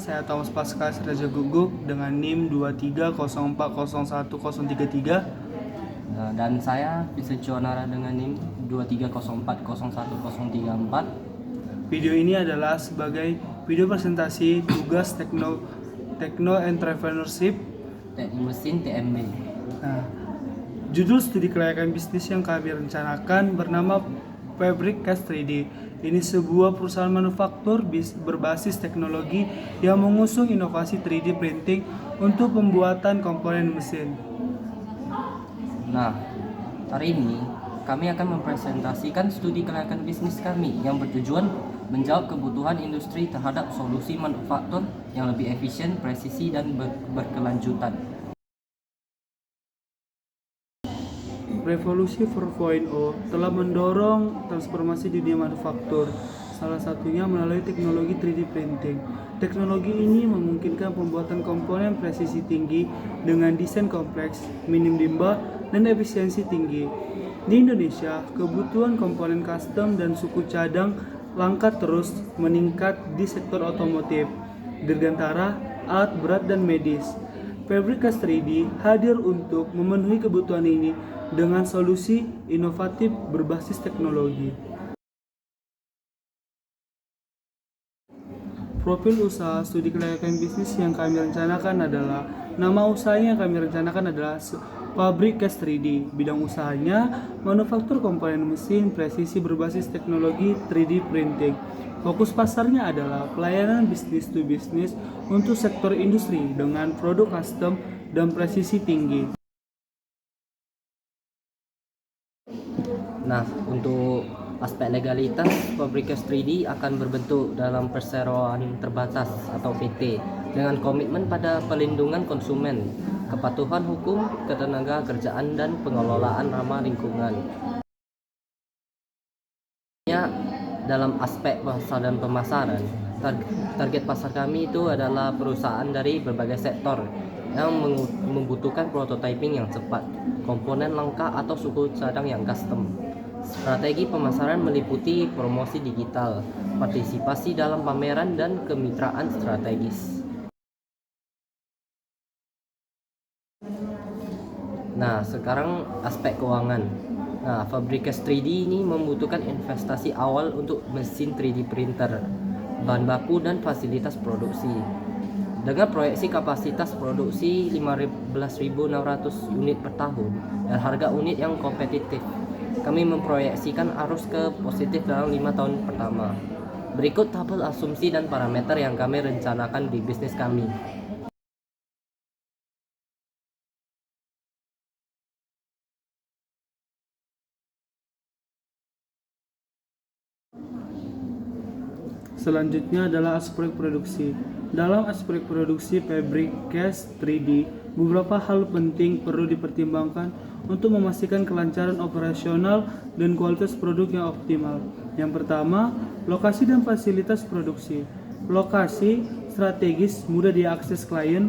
saya Thomas Pascal Raja Guguk dengan NIM 230401033. Dan saya Vincent Chuanara dengan NIM 230401034. Video ini adalah sebagai video presentasi tugas Tekno Entrepreneurship. Teknik Mesin TMB. Nah, judul studi kelayakan bisnis yang kami rencanakan bernama Fabricast 3D. Ini sebuah perusahaan manufaktur berbasis teknologi yang mengusung inovasi 3D printing untuk pembuatan komponen mesin. Nah, hari ini kami akan mempresentasikan studi kelayakan bisnis kami yang bertujuan menjawab kebutuhan industri terhadap solusi manufaktur yang lebih efisien, presisi, dan berkelanjutan. Revolusi 4.0 telah mendorong transformasi dunia manufaktur, salah satunya melalui teknologi 3D printing. Teknologi ini memungkinkan pembuatan komponen presisi tinggi dengan desain kompleks, minim limbah, dan efisiensi tinggi. Di Indonesia, kebutuhan komponen custom dan suku cadang langka terus meningkat di sektor otomotif, dirgantara, alat berat, dan medis. Fabricast 3D hadir untuk memenuhi kebutuhan ini dengan solusi inovatif berbasis teknologi. Profil usaha studi kelayakan bisnis yang kami rencanakan adalah, nama usahanya yang kami rencanakan adalah Fabricast 3D. Bidang usahanya manufaktur komponen mesin presisi berbasis teknologi 3D printing. Fokus pasarnya adalah pelayanan bisnis to bisnis untuk sektor industri dengan produk custom dan presisi tinggi. Nah, untuk aspek legalitas, Fabricast 3D akan berbentuk dalam perseroan terbatas atau PT dengan komitmen pada pelindungan konsumen, kepatuhan hukum, ketenaga kerjaan, dan pengelolaan ramah lingkungan. Dalam aspek pasar dan pemasaran, target pasar kami itu adalah perusahaan dari berbagai sektor yang membutuhkan prototyping yang cepat, komponen lengkap atau suku cadang yang custom. Strategi pemasaran meliputi promosi digital, partisipasi dalam pameran, dan kemitraan strategis. Nah, sekarang aspek keuangan. Nah, Fabricast 3D ini membutuhkan investasi awal untuk mesin 3D printer, bahan baku, dan fasilitas produksi. Dengan proyeksi kapasitas produksi 15.600 unit per tahun dan harga unit yang kompetitif, kami memproyeksikan arus ke positif dalam 5 tahun pertama. Berikut tabel asumsi dan parameter yang kami rencanakan di bisnis kami. Selanjutnya adalah aspek produksi. Dalam aspek produksi Fabricast 3D, beberapa hal penting perlu dipertimbangkan untuk memastikan kelancaran operasional dan kualitas produk yang optimal. Yang pertama, lokasi dan fasilitas produksi. Lokasi strategis mudah diakses klien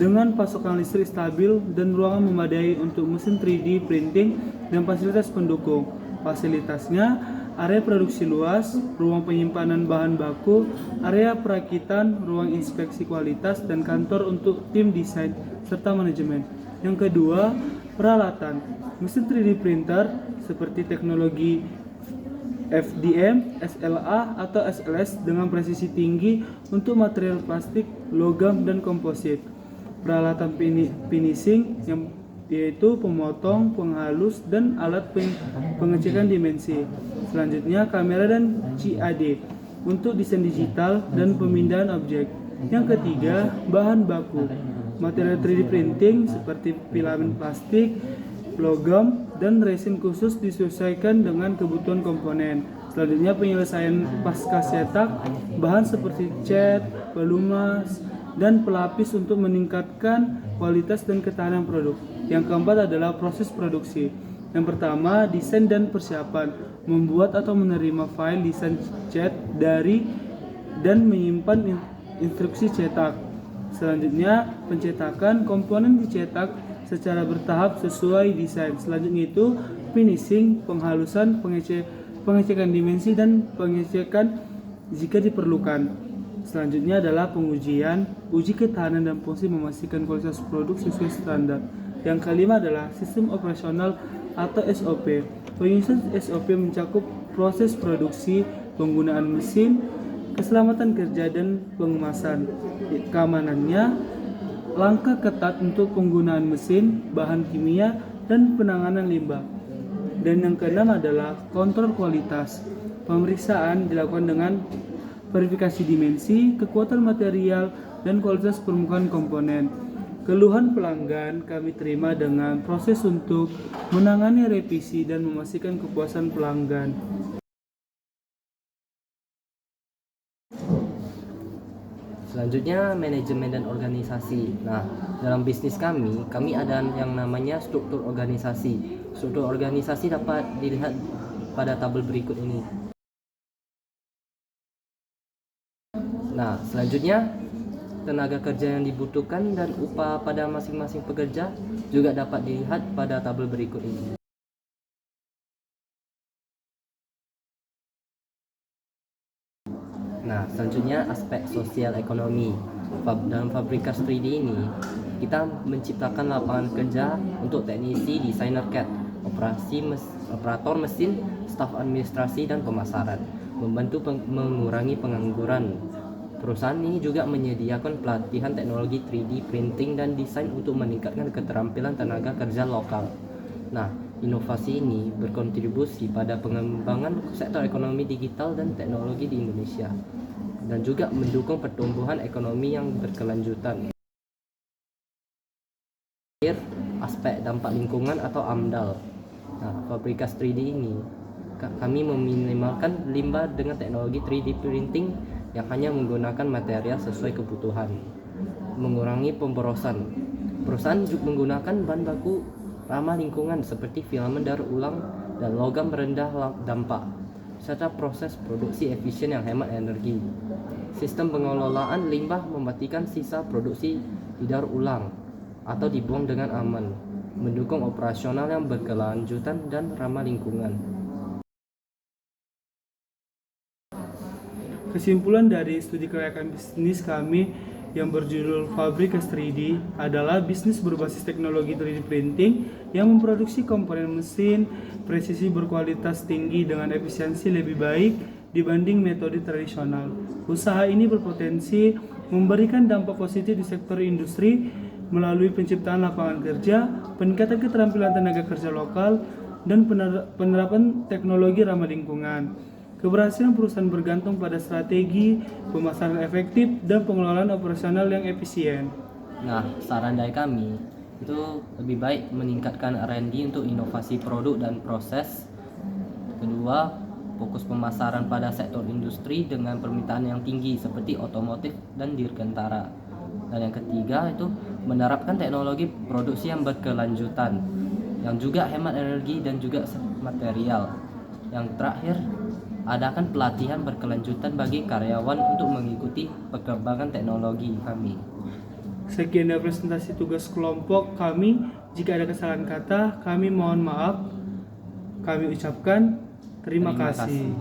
dengan pasokan listrik stabil dan ruangan memadai untuk mesin 3D printing dan fasilitas pendukung. Fasilitasnya area produksi luas, ruang penyimpanan bahan baku, area perakitan, ruang inspeksi kualitas, dan kantor untuk tim desain serta manajemen. Yang kedua, peralatan. Mesin 3D printer seperti teknologi FDM, SLA, atau SLS dengan presisi tinggi untuk material plastik, logam, dan komposit. Peralatan finishing yaitu pemotong, penghalus, dan alat pengecekan dimensi. Selanjutnya, kamera dan CAD untuk desain digital dan pemindahan objek. Yang ketiga, bahan baku. Material 3D printing seperti filamen plastik, logam, dan resin khusus disesuaikan dengan kebutuhan komponen. Selanjutnya, penyelesaian pasca cetak, bahan seperti cat, pelumas, dan pelapis untuk meningkatkan kualitas dan ketahanan produk. Yang keempat adalah proses produksi. Yang pertama, desain dan persiapan. Membuat atau menerima file desain cat dari dan menyimpan instruksi cetak. Selanjutnya, pencetakan. Komponen dicetak secara bertahap sesuai desain. Selanjutnya itu finishing, penghalusan, pengecekan dimensi, dan pengecekan jika diperlukan. Selanjutnya adalah pengujian, uji ketahanan dan fungsi memastikan kualitas produk sesuai standar. Yang kelima adalah sistem operasional atau SOP. Penyusunan SOP mencakup proses produksi, penggunaan mesin, keselamatan kerja dan pengemasan. Keamanannya, langkah ketat untuk penggunaan mesin, bahan kimia, dan penanganan limbah. Dan yang keenam adalah kontrol kualitas. Pemeriksaan dilakukan dengan verifikasi dimensi, kekuatan material, dan kualitas permukaan komponen. Keluhan pelanggan kami terima dengan proses untuk menangani revisi dan memastikan kepuasan pelanggan. Selanjutnya, manajemen dan organisasi. Nah, dalam bisnis kami ada yang namanya struktur organisasi. Struktur organisasi dapat dilihat pada tabel berikut ini. Nah, selanjutnya tenaga kerja yang dibutuhkan dan upah pada masing-masing pekerja juga dapat dilihat pada tabel berikut ini. Nah, selanjutnya aspek sosial ekonomi. Dalam Fabrikas 3D ini, kita menciptakan lapangan kerja untuk teknisi, desainer CAD, operator mesin, staf administrasi dan pemasaran, membantu mengurangi pengangguran. Perusahaan ini juga menyediakan pelatihan teknologi 3D printing dan desain untuk meningkatkan keterampilan tenaga kerja lokal. Nah, inovasi ini berkontribusi pada pengembangan sektor ekonomi digital dan teknologi di Indonesia dan juga mendukung pertumbuhan ekonomi yang berkelanjutan. Terakhir, aspek dampak lingkungan atau AMDAL. Nah, Fabrikas 3D ini kami meminimalkan limbah dengan teknologi 3D printing yang hanya menggunakan material sesuai kebutuhan, mengurangi pemborosan. Perusahaan juga menggunakan bahan baku ramah lingkungan seperti filamen daur ulang dan logam rendah dampak, serta proses produksi efisien yang hemat energi. Sistem pengelolaan limbah memastikan sisa produksi didaur ulang atau dibuang dengan aman, mendukung operasional yang berkelanjutan dan ramah lingkungan. Kesimpulan dari studi kelayakan bisnis kami yang berjudul Fabrikas 3D adalah bisnis berbasis teknologi 3D printing yang memproduksi komponen mesin presisi berkualitas tinggi dengan efisiensi lebih baik dibanding metode tradisional. Usaha ini berpotensi memberikan dampak positif di sektor industri melalui penciptaan lapangan kerja, peningkatan keterampilan tenaga kerja lokal, dan penerapan teknologi ramah lingkungan. Keberhasilan perusahaan bergantung pada strategi, pemasaran efektif, dan pengelolaan operasional yang efisien. Nah, saran dari kami itu lebih baik meningkatkan R&D untuk inovasi produk dan proses. Kedua, fokus pemasaran pada sektor industri dengan permintaan yang tinggi seperti otomotif dan dirgantara. Dan yang ketiga itu menerapkan teknologi produksi yang berkelanjutan yang juga hemat energi dan juga material. Yang terakhir, adakan pelatihan berkelanjutan bagi karyawan untuk mengikuti perkembangan teknologi kami. Sekian dari presentasi tugas kelompok kami. Jika ada kesalahan kata, kami mohon maaf. Kami ucapkan terima kasih.